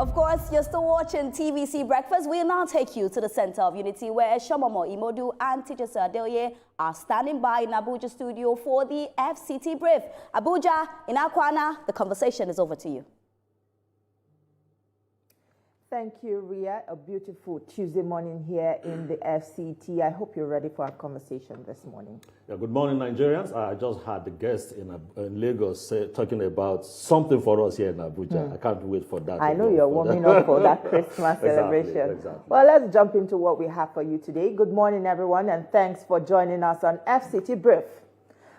Of course, you're still watching TVC Breakfast. We'll now take you to the Center of Unity, where Shomomo Imodu and Teacher Adelye are standing by in Abuja studio for the FCT brief. Abuja, in Akwana, the conversation is over to you. Thank you, Ria. A beautiful Tuesday morning here in the FCT. I hope you're ready for our conversation this morning. Yeah, good morning, Nigerians. I just had the guest in Lagos talking about something for us here in Abuja. I can't wait for that. I know you're warming up for that Christmas celebration. Exactly. Well, let's jump into what we have for you today. Good morning, everyone, and thanks for joining us on FCT Brief.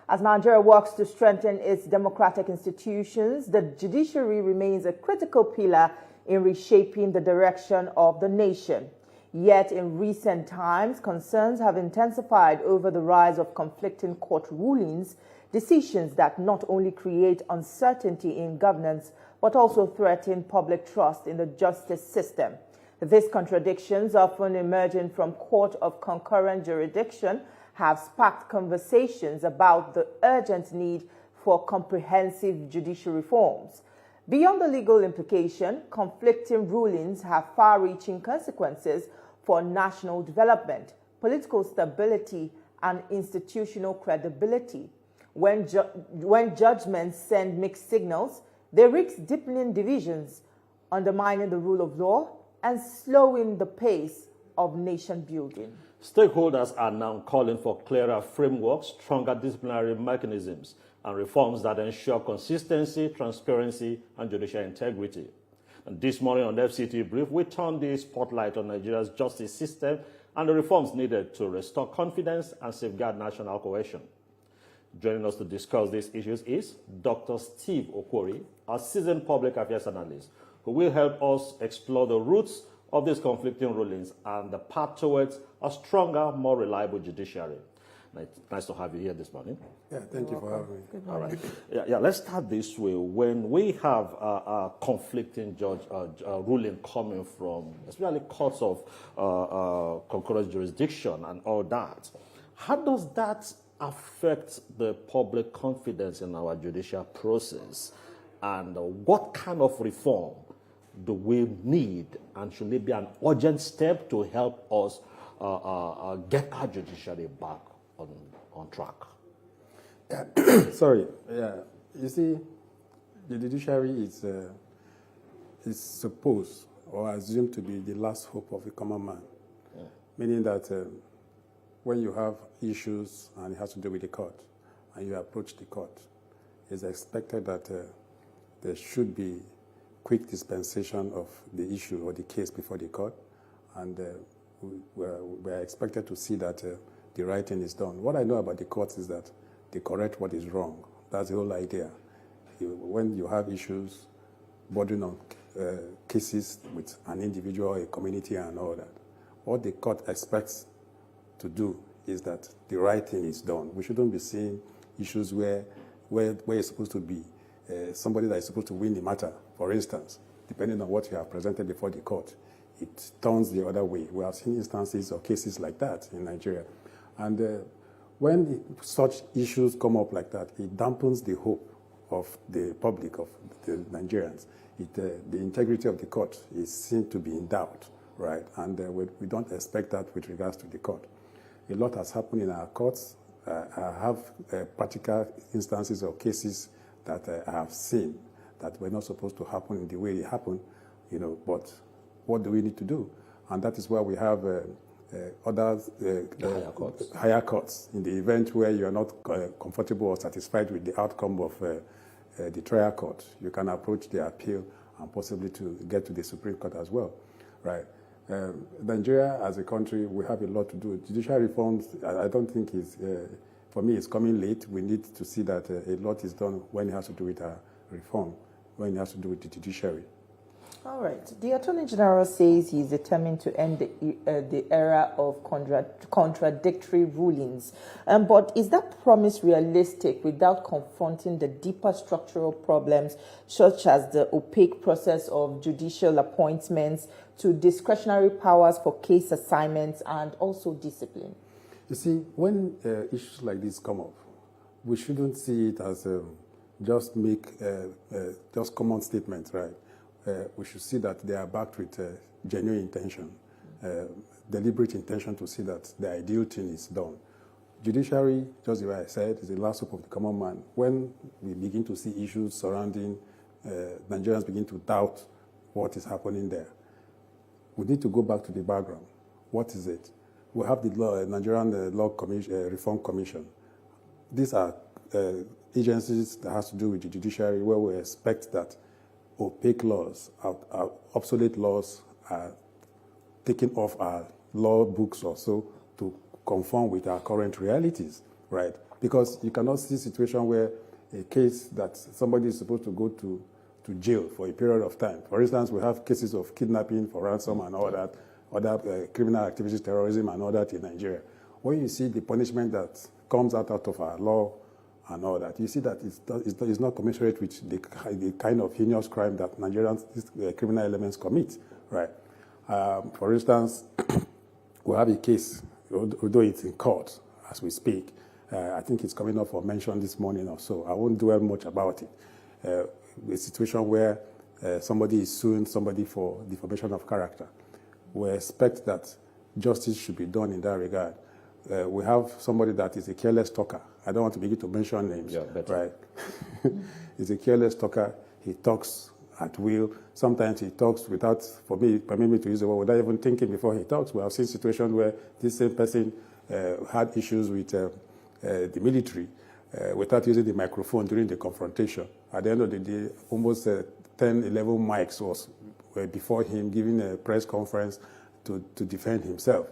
As Nigeria works to strengthen its democratic institutions, the judiciary remains a critical pillar in reshaping the direction of the nation. Yet in recent times, concerns have intensified over the rise of conflicting court rulings, decisions that not only create uncertainty in governance, but also threaten public trust in the justice system. These contradictions, often emerging from court of concurrent jurisdiction, have sparked conversations about the urgent need for comprehensive judicial reforms. Beyond the legal implication, conflicting rulings have far-reaching consequences for national development, political stability, and institutional credibility. When judgments send mixed signals, they risk deepening divisions, undermining the rule of law, and slowing the pace of nation building. Stakeholders are now calling for clearer frameworks, stronger disciplinary mechanisms, and reforms that ensure consistency, transparency, and judicial integrity. And this morning on the FCT Brief, we turn the spotlight on Nigeria's justice system and the reforms needed to restore confidence and safeguard national cohesion. Joining us to discuss these issues is Dr. Steve Okwori, a seasoned public affairs analyst, who will help us explore the roots of these conflicting rulings and the path towards a stronger, more reliable judiciary. Nice to have you here this morning. Yeah, thank you for having me. All right. Yeah, let's start this way. When we have a conflicting ruling coming from, especially courts of concurrent jurisdiction and all that, how does that affect the public confidence in our judicial process? And what kind of reform do we need? And should it be an urgent step to help us get our judiciary back on track? Yeah. Sorry. Yeah. You see, the judiciary is supposed or assumed to be the last hope of the common man. Yeah. Meaning that when you have issues and it has to do with the court, and you approach the court, it's expected that there should be quick dispensation of the issue or the case before the court, and we're expected to see that the right thing is done. What I know about the courts is that they correct what is wrong. That's the whole idea. When you have issues bordering on cases with an individual, a community, and all that, what the court expects to do is that the right thing is done. We shouldn't be seeing issues where it's supposed to be somebody that is supposed to win the matter, for instance, depending on what you have presented before the court. It turns the other way. We have seen instances or cases like that in Nigeria. And when such issues come up like that, it dampens the hope of the public, of the Nigerians. The integrity of the court is seen to be in doubt, right? And we don't expect that with regards to the court. A lot has happened in our courts. I have practical instances or cases that I have seen that were not supposed to happen in the way it happened, but what do we need to do? And that is why we have other higher courts. In the event where you are not comfortable or satisfied with the outcome of the trial court, you can approach the appeal and possibly to get to the Supreme Court as well, right? Nigeria as a country, we have a lot to do. Judicial reforms, I don't think for me, it's coming late. We need to see that a lot is done when it has to do with reform, when it has to do with the judiciary. All right. The Attorney General says he's determined to end the era of contradictory rulings. But is that promise realistic without confronting the deeper structural problems, such as the opaque process of judicial appointments to discretionary powers for case assignments and also discipline? You see, when issues like this come up, we shouldn't see it as just common statements, right? we should see that they are backed with genuine intention, deliberate intention to see that the ideal thing is done. Judiciary, just the way I said, is the last hope of the common man. When we begin to see issues surrounding Nigerians begin to doubt what is happening there, we need to go back to the background. What is it? We have the Nigerian Law Reform Commission. These are agencies that has to do with the judiciary, where we expect that opaque laws, obsolete laws are taken off our law books or so to conform with our current realities, right? Because you cannot see a situation where a case that somebody is supposed to go to jail for a period of time. For instance, we have cases of kidnapping for ransom and all that, other criminal activities, terrorism and all that in Nigeria. When you see the punishment that comes out of our law and all that, you see that it's not commensurate with the kind of heinous crime that Nigerians, criminal elements commit, right? For instance, we have a case, although it's in court as we speak. I think it's coming up for mention this morning or so. I won't dwell much about it. A situation where somebody is suing somebody for defamation of character. We expect that justice should be done in that regard. We have somebody that is a careless talker. I don't want to begin to mention names, right? He's a careless talker. He talks at will. Sometimes he talks without, permit me to use the word, without even thinking before he talks. We have seen situations where this same person had issues with the military without using the microphone during the confrontation. At the end of the day, almost 10, 11 mics were before him giving a press conference to defend himself.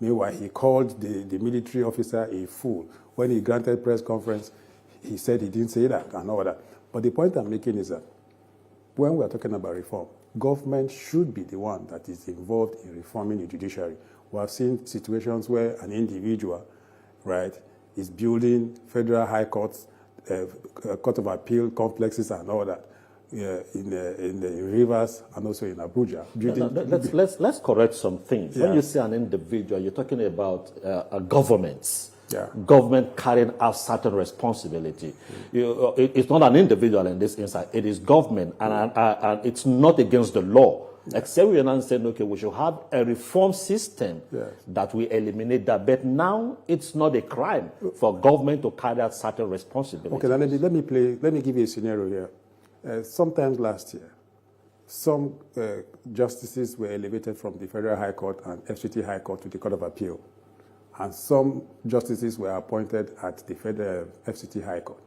Meanwhile, he called the military officer a fool. When he granted press conference, he said he didn't say that and all that. But the point I'm making is that when we're talking about reform, government should be the one that is involved in reforming the judiciary. We have seen situations where an individual, right, is building federal high courts, court of appeal complexes and all that in Rivers and also in Abuja. Let's correct some things. Yeah. When you say an individual, you're talking about governments. Yeah. Government carrying out certain responsibility. It's not an individual in this instance. It is government, and it's not against the law. Except we are not saying, okay, we should have a reform system that will eliminate that. But now it's not a crime for government to carry out certain responsibilities. Okay, let me give you a scenario here. Sometimes last year, some justices were elevated from the Federal High Court and FCT High Court to the Court of Appeal. And some justices were appointed at the Federal FCT High Court.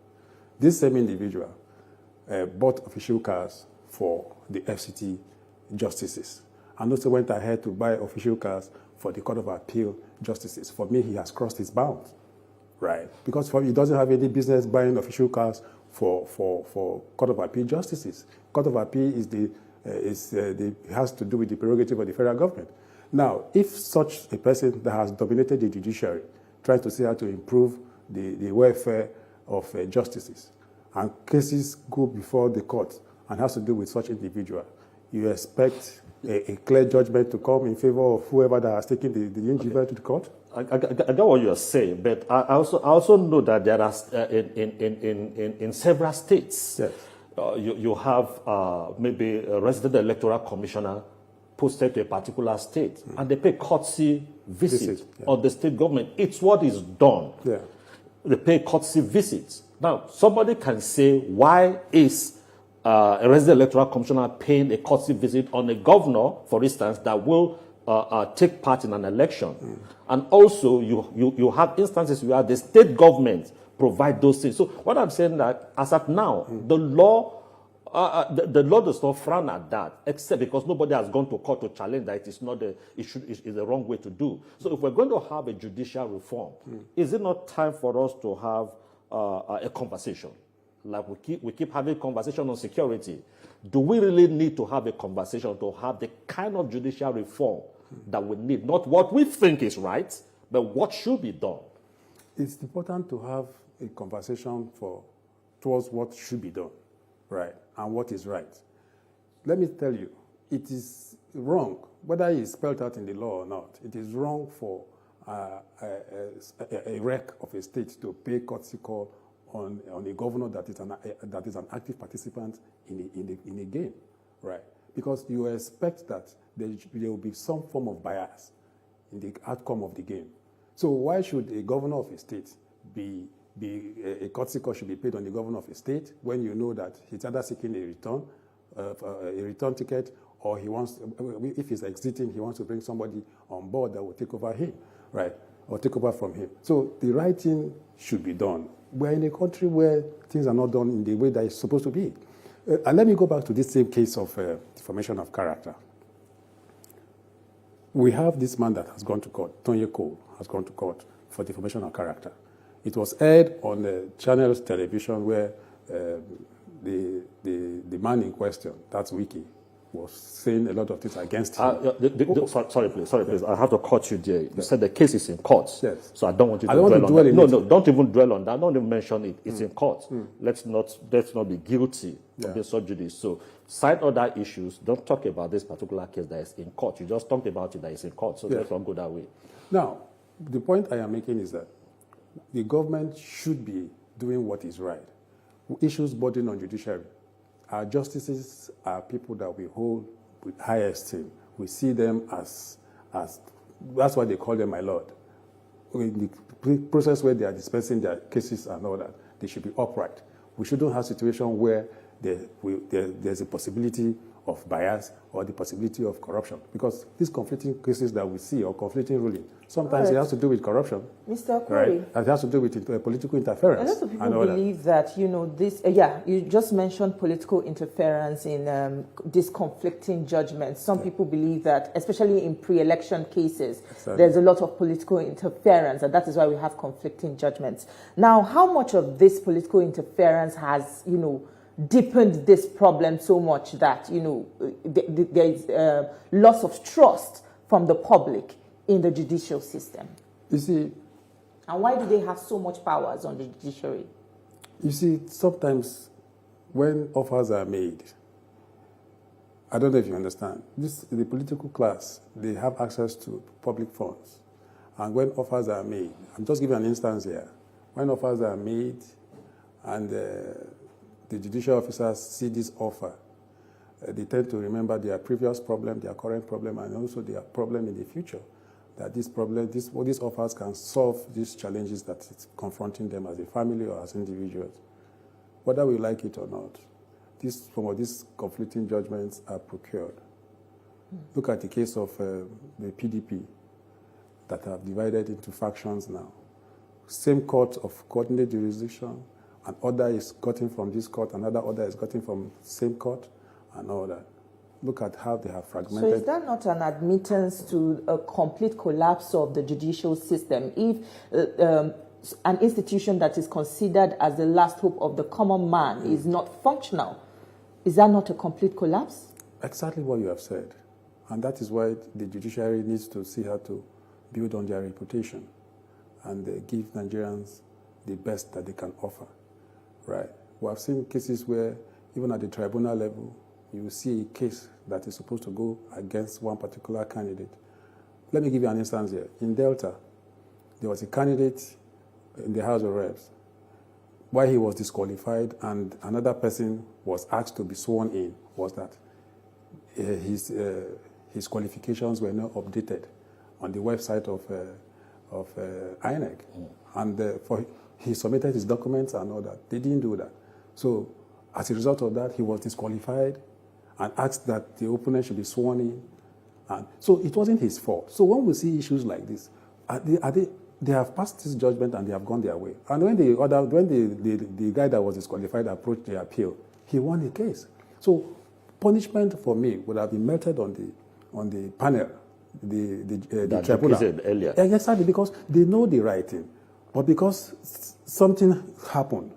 This same individual bought official cars for the FCT justices and also went ahead to buy official cars for the Court of Appeal justices. For me, he has crossed his bounds, right? Because he doesn't have any business buying official cars for Court of Appeal justices. Court of Appeal has to do with the prerogative of the federal government. Now, if such a person that has dominated the judiciary tries to see how to improve the welfare of justices and cases go before the court and has to do with such individual, you expect a clear judgment to come in favor of whoever that has taken the individual to the court? I get what you're saying, but I also know that there are in several states, yes. You have maybe a resident electoral commissioner posted to a particular state, and they pay courtesy visit on the state government. It's what is done. Yeah. They pay courtesy visits. Now, somebody can say, why is a resident electoral commissioner paying a courtesy visit on a governor, for instance, that will take part in an election? And also, you have instances where the state government provide those things. So what I'm saying that, as of now, the law does not frown at that, except because nobody has gone to court to challenge that it's the wrong way to do. So if we're going to have a judicial reform, is it not time for us to have a conversation? Like we keep having conversation on security. Do we really need to have a conversation to have the kind of judicial reform that we need? Not what we think is right, but what should be done. It's important to have a conversation towards what should be done, right, and what is right. Let me tell you, it is wrong, whether it's spelled out in the law or not, it is wrong for a wreck of a state to pay courtesy call on a governor that is an active participant in a game, right? because you expect that there will be some form of bias in the outcome of the game. So why should a governor of a state be a courtesy cost should be paid on the governor of a state when you know that he's either seeking a return ticket, or he wants, if he's exiting, he wants to bring somebody on board that will take over him, right, or take over from him. So the right thing should be done. We're in a country where things are not done in the way that it's supposed to be. And let me go back to this same case of defamation of character. We have this man that has gone to court, Tony Cole, has gone to court for defamation of character. It was aired on the channel's television where the man in question, that's Wiki, was saying a lot of things against him. Sorry, please. I have to cut you there. You said the case is in court. Yes. So I don't want you to dwell on that. No, don't even dwell on that. Don't even mention it. It's in court. Let's not be guilty of the subjudice. So cite other issues. Don't talk about this particular case that is in court. You just talked about it that is in court. So let's not go that way. Now, the point I am making is that the government should be doing what is right. Issues burden on judiciary. Our justices are people that we hold with high esteem. We see them as that's why they call them my lord. In the process where they are dispensing their cases and all that, they should be upright. We shouldn't have a situation where there's a possibility of bias or the possibility of corruption, because these conflicting cases that we see or conflicting ruling, sometimes it has to do with corruption. Mr. Okwori, right? It has to do with political interference. A lot of people believe that, you just mentioned political interference in these conflicting judgments. Some people believe that, especially in pre-election cases, there's a lot of political interference, and that is why we have conflicting judgments. Now, how much of this political interference has, deepened this problem so much that, there is loss of trust from the public in the judicial system? You see, and why do they have so much powers on the judiciary? You see, sometimes when offers are made, I don't know if you understand, the political class, they have access to public funds. And when offers are made, I'm just giving an instance here, when offers are made and the judicial officers see this offer, they tend to remember their previous problem, their current problem, and also their problem in the future. That these offers can solve these challenges that it's confronting them as a family or as individuals. Whether we like it or not, some of these conflicting judgments are procured. Look at the case of the PDP that have divided into factions now. Same court of coordinate jurisdiction, an order is gotten from this court, another order is gotten from the same court, and all that. Look at how they have fragmented. So is that not an admittance to a complete collapse of the judicial system? If an institution that is considered as the last hope of the common man is not functional, is that not a complete collapse? Exactly what you have said. And that is why the judiciary needs to see how to build on their reputation and give Nigerians the best that they can offer. Right? We have seen cases where, even at the tribunal level, you see a case that is supposed to go against one particular candidate. Let me give you an instance here. In Delta, there was a candidate in the House of Reps. Why he was disqualified and another person was asked to be sworn in was that his qualifications were not updated on the website of INEC. And he submitted his documents and all that. They didn't do that. So as a result of that, he was disqualified and asked that the opponent should be sworn in. And so it wasn't his fault. So when we see issues like this, they have passed this judgment and they have gone their way. And when the guy that was disqualified approached the appeal, he won the case. So punishment for me would have been meted on the panel, the tribunal. Said earlier. Exactly, because they know the right thing. But because something happened,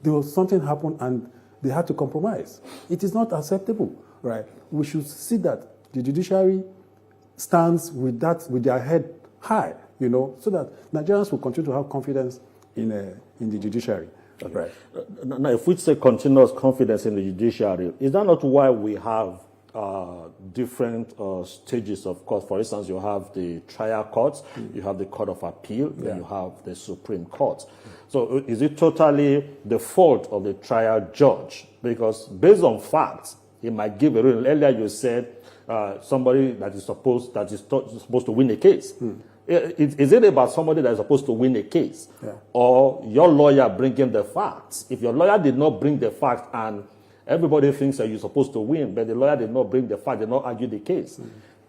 and they had to compromise. It is not acceptable, right? We should see that the judiciary stands with their head high, so that Nigerians will continue to have confidence in the judiciary. Okay. Right. Now, if we say continuous confidence in the judiciary, is that not why we have different stages of court? For instance, you have the trial courts, you have the Court of Appeal, then you have the Supreme Court. So is it totally the fault of the trial judge? Because based on facts, He might give a ruling. Earlier you said somebody that is supposed to win a case. Is it about somebody that is supposed to win a case, or your lawyer bringing the facts? If your lawyer did not bring the facts and everybody thinks that you're supposed to win, but the lawyer did not bring the facts, did not argue the case,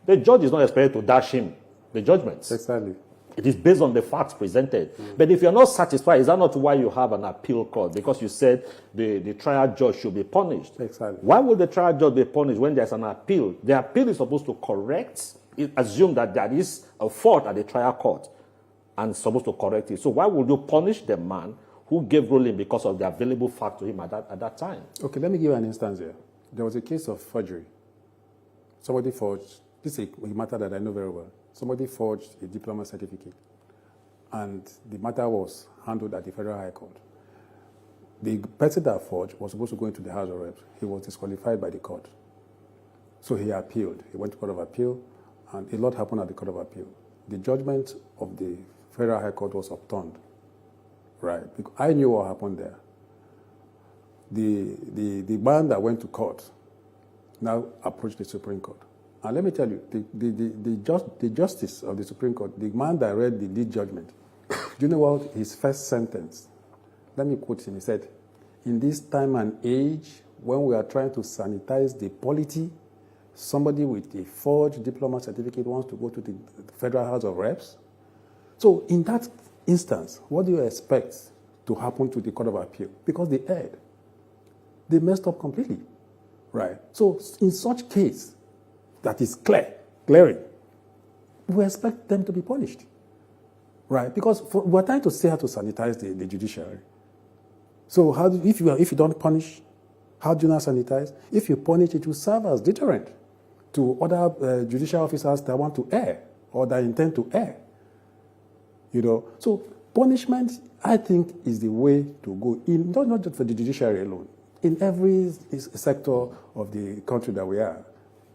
the judge is not expected to dash him the judgments. Exactly. It is based on the facts presented. But if you're not satisfied, is that not why you have an appeal court? Because you said the trial judge should be punished. Exactly. Why would the trial judge be punished when there's an appeal? The appeal is supposed to correct, assume that there is a fault at the trial court and supposed to correct it. So why would you punish the man who gave ruling because of the available fact to him at that time? Okay, let me give you an instance here. There was a case of forgery. Somebody forged, this is a matter that I know very well. Somebody forged a diploma certificate, and the matter was handled at the Federal High Court. The person that forged was supposed to go into the House of Reps. He was disqualified by the court. So he appealed. He went to Court of Appeal, and a lot happened at the Court of Appeal. The judgment of the Federal High Court was upturned. Right? Because I knew what happened there. The man that went to court now approached the Supreme Court. And let me tell you, the justice of the Supreme Court, the man that read the lead judgment, do you know what his first sentence? Let me quote him. He said, "In this time and age, when we are trying to sanitize the polity, somebody with a forged diploma certificate wants to go to the Federal House of Reps." So in that instance, what do you expect to happen to the Court of Appeal? Because they erred. They messed up completely. Right? So in such case, that is glaring, we expect them to be punished, right? Because we're trying to say how to sanitize the judiciary. So if you don't punish, how do you not sanitize? If you punish, it will serve as deterrent to other judicial officers that want to err or that intend to err. You know, so punishment, I think, is the way to go in, not just for the judiciary alone, in every sector of the country that we are.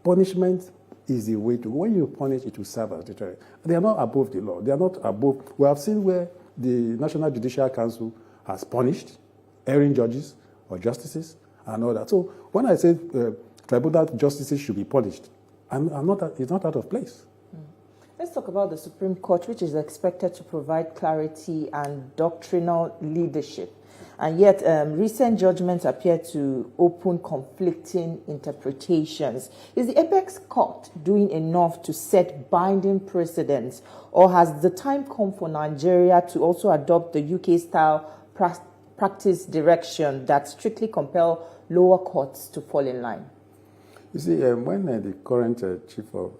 Punishment is the way to go. When you punish, it will serve as deterrent. They are not above the law. They are not above. We have seen where the National Judicial Council has punished erring judges or justices and all that. So when I say tribunal justices should be punished, it's not out of place. Let's talk about the Supreme Court, which is expected to provide clarity and doctrinal leadership. And yet, recent judgments appear to open conflicting interpretations. Is the Apex Court doing enough to set binding precedents, or has the time come for Nigeria to also adopt the UK-style practice direction that strictly compel lower courts to fall in line? You see, when the current chief of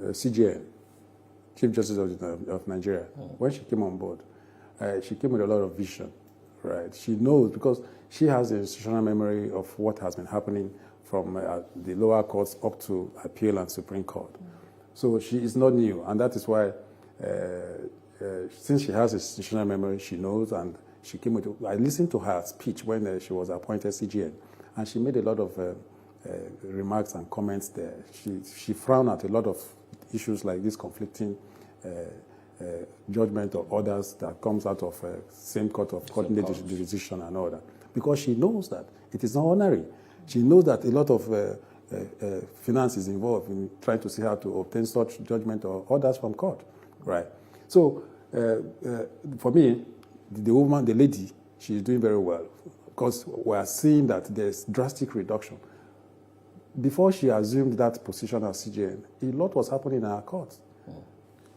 CJN, Chief Justice of Nigeria, when she came on board, she came with a lot of vision. Right, she knows because she has the institutional memory of what has been happening from the lower courts up to appeal and Supreme Court. So she is not new, and that is why, since she has institutional memory, she knows, and she came with. I listened to her speech when she was appointed CGN, and she made a lot of remarks and comments there. She frowned at a lot of issues like this conflicting. Judgment or orders that comes out of same court of coordinated jurisdiction and all that. Because she knows that it is not honorary. She knows that a lot of finance is involved in trying to see how to obtain such judgment or orders from court, right? So for me, the lady, she is doing very well because we are seeing that there's drastic reduction. Before she assumed that position as CJN, a lot was happening in our courts.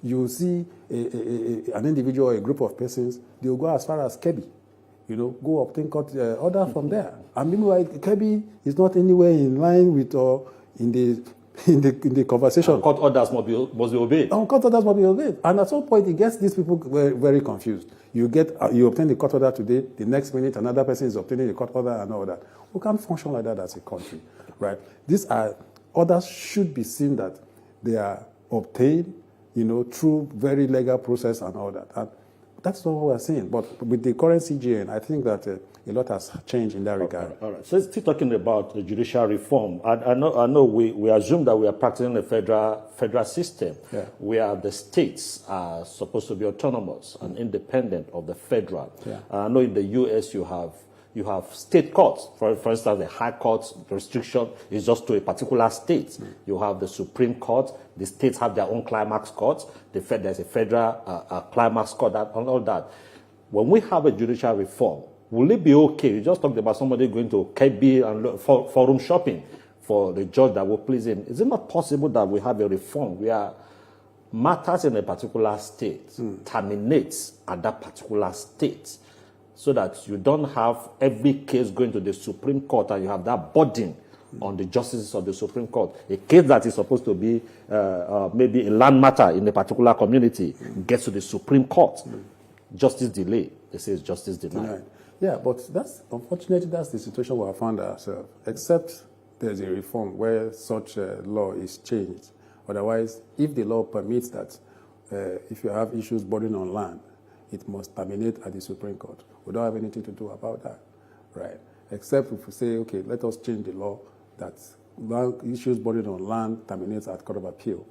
You see an individual or a group of persons, they will go as far as Kebbi, go obtain court order from there. And meanwhile, Kebbi is not anywhere in line with or in the conversation. And court orders must be obeyed. Court orders must be obeyed. And at some point, it gets these people very, very confused. You obtain the court order today, the next minute another person is obtaining the court order and all that. We can't function like that as a country, right? These orders should be seen that they are obtained through very legal process and all that. And that's not what we're seeing. But with the current CGN, I think that a lot has changed in that regard. All right. So still talking about the judicial reform. I know we assume that we are practicing a federal system where the states are supposed to be autonomous and independent of the federal. Yeah. I know in the U.S. you have You have state courts. For instance, the High Court's restriction is just to a particular state. You have the Supreme Court. The states have their own climax courts. There's a federal climax court and all that. When we have a judicial reform, will it be okay? You just talked about somebody going to KB and forum shopping for the judge that will please him. Is it not possible that we have a reform where matters in a particular state terminates at that particular state, so that you don't have every case going to the Supreme Court and you have that burden on the justices of the Supreme Court? A case that is supposed to be maybe a land matter in a particular community gets to the Supreme Court. Justice delay. They say it's justice denied. Yeah, but unfortunately, that's the situation we have found ourselves, except there's a reform where such a law is changed. Otherwise, if the law permits that, if you have issues bordering on land, it must terminate at the Supreme Court. We don't have anything to do about that, right? Except if we say, okay, let us change the law that issues bordering on land terminates at Court of Appeal.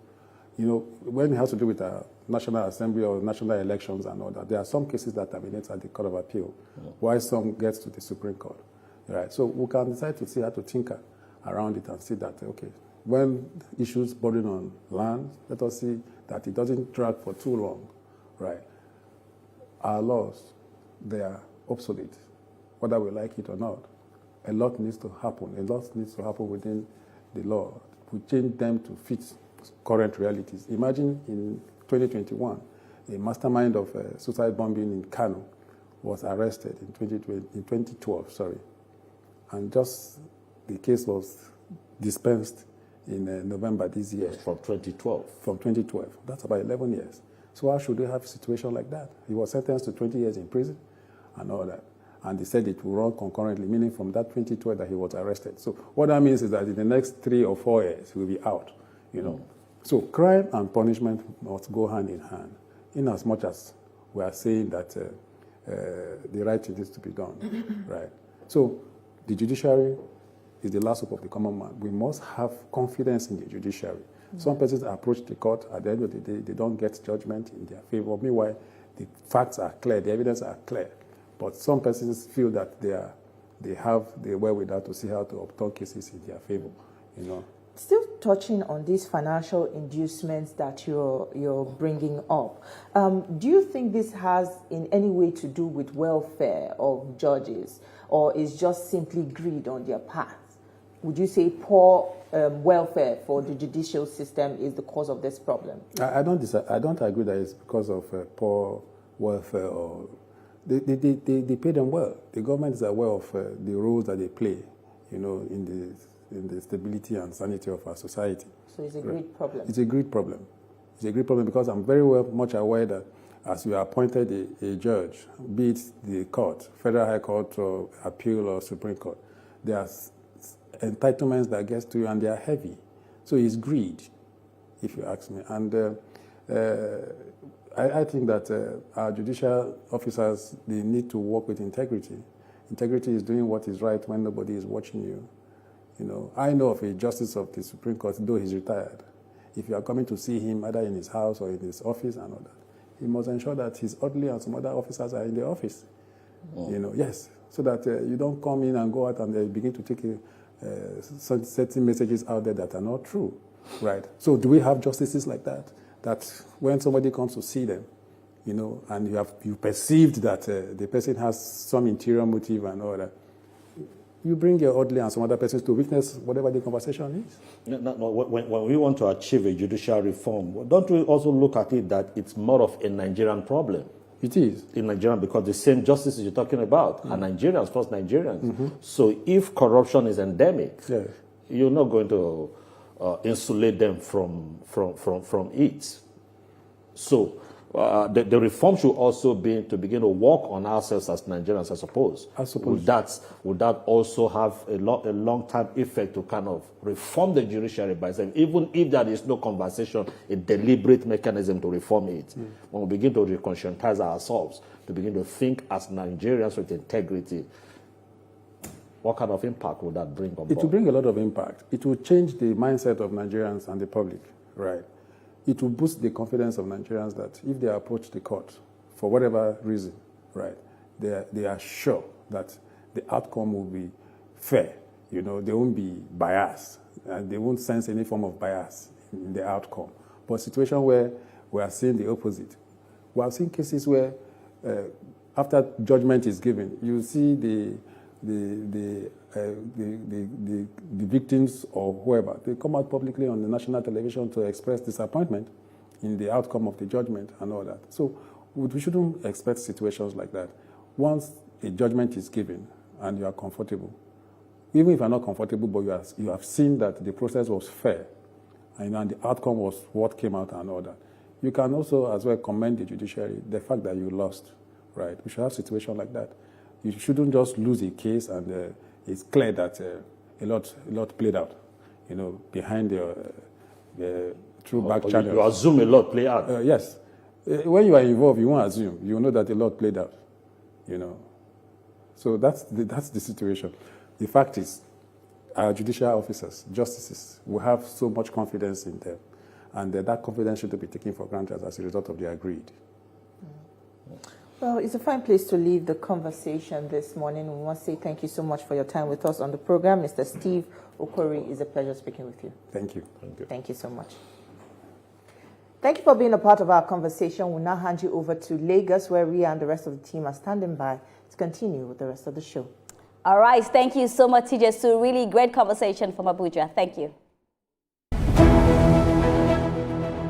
You know, when it has to do with a National Assembly or national elections and all that, there are some cases that terminate at the Court of Appeal, while some gets to the Supreme Court, right? So we can decide to see how to tinker around it and see that, okay, when issues bordering on land, let us see that it doesn't drag for too long, right? Our laws, they are obsolete, whether we like it or not. A lot needs to happen. A lot needs to happen within the law. We change them to fit current realities. Imagine in 2021, a mastermind of suicide bombing in Kano was arrested in 2012, and just the case was dispensed in November this year. From 2012. From 2012. That's about 11 years. So how should we have a situation like that? He was sentenced to 20 years in prison and all that. And they said it will run concurrently, meaning from that 2012 that he was arrested. So what that means is that in the next 3 or 4 years, he will be out, you know. So crime and punishment must go hand in hand, in as much as we are saying that the right thing needs to be done, right? So the judiciary is the last hope of the common man. We must have confidence in the judiciary. Some persons approach the court, at the end of the day, they don't get judgment in their favor. Meanwhile, the facts are clear, the evidence are clear. But some persons feel that they have the wherewithal to see how to obtain cases in their favor, you know. Still touching on these financial inducements that you're bringing up, do you think this has in any way to do with welfare of judges, or is just simply greed on their part? Would you say poor welfare for the judicial system is the cause of this problem? I don't agree that it's because of poor welfare. Or they pay them well. The government is aware of the roles that they play, you know, in the stability and sanity of our society. So it's a great problem. It's a great problem. It's a great problem because I'm very much aware that as you are appointed a judge, be it the court, Federal High Court or Appeal or Supreme Court, there are entitlements that gets to you and they are heavy. So it's greed, if you ask me. And I think that our judicial officers, they need to work with integrity. Integrity is doing what is right when nobody is watching you. You know, I know of a justice of the Supreme Court, though he's retired. If you are coming to see him either in his house or in his office and all that, he must ensure that his orderly and some other officers are in the office. You know, yes, so that you don't come in and go out and begin to take certain messages out there that are not true, right? So do we have justices like that? That when somebody comes to see them, you know, and you perceived that the person has some interior motive and all that, you bring your orderly and some other persons to witness whatever the conversation is. No, when we want to achieve a judicial reform, don't we also look at it that it's more of a Nigerian problem? It is. In Nigeria, because the same justices you're talking about are Nigerians, first Nigerians. So if corruption is endemic, you're not going to insulate them from it. So the reform should also be to begin to work on ourselves as Nigerians, I suppose. Would that also have a long-term effect to kind of reform the judiciary by saying, even if there is no conversation, a deliberate mechanism to reform it, when we begin to reconscientize ourselves, to begin to think as Nigerians with integrity, what kind of impact would that bring on board? It will bring a lot of impact. It will change the mindset of Nigerians and the public, right? It will boost the confidence of Nigerians that if they approach the court for whatever reason, right, they are sure that the outcome will be fair. You know, they won't be biased. They won't sense any form of bias in the outcome. But situation where we are seeing the opposite. We have seen cases where after judgment is given, you see the victims or whoever, they come out publicly on the national television to express disappointment in the outcome of the judgment and all that. So we shouldn't expect situations like that. Once a judgment is given and you are comfortable, even if you are not comfortable, but you have seen that the process was fair and the outcome was what came out and all that, you can also as well commend the judiciary, the fact that you lost, right? We should have a situation like that. You shouldn't just lose a case and it's clear that a lot played out, you know, behind the through back channels. You assume a lot played out. Yes. When you are involved, you won't assume. You know that a lot played out, you know. So that's the situation. The fact is, our judicial officers, justices, we have so much confidence in them, and that confidence should be taken for granted as a result of the agreed. Well, it's a fine place to leave the conversation this morning. We want to say thank you so much for your time with us on the program. Mr. Steve Okwori, it's a pleasure speaking with you. Thank you. Thank you. Thank you so much. Thank you for being a part of our conversation. We'll now hand you over to Lagos, where Ria and the rest of the team are standing by to continue with the rest of the show. All right. Thank you so much, TJ Su. Really great conversation from Abuja. Thank you.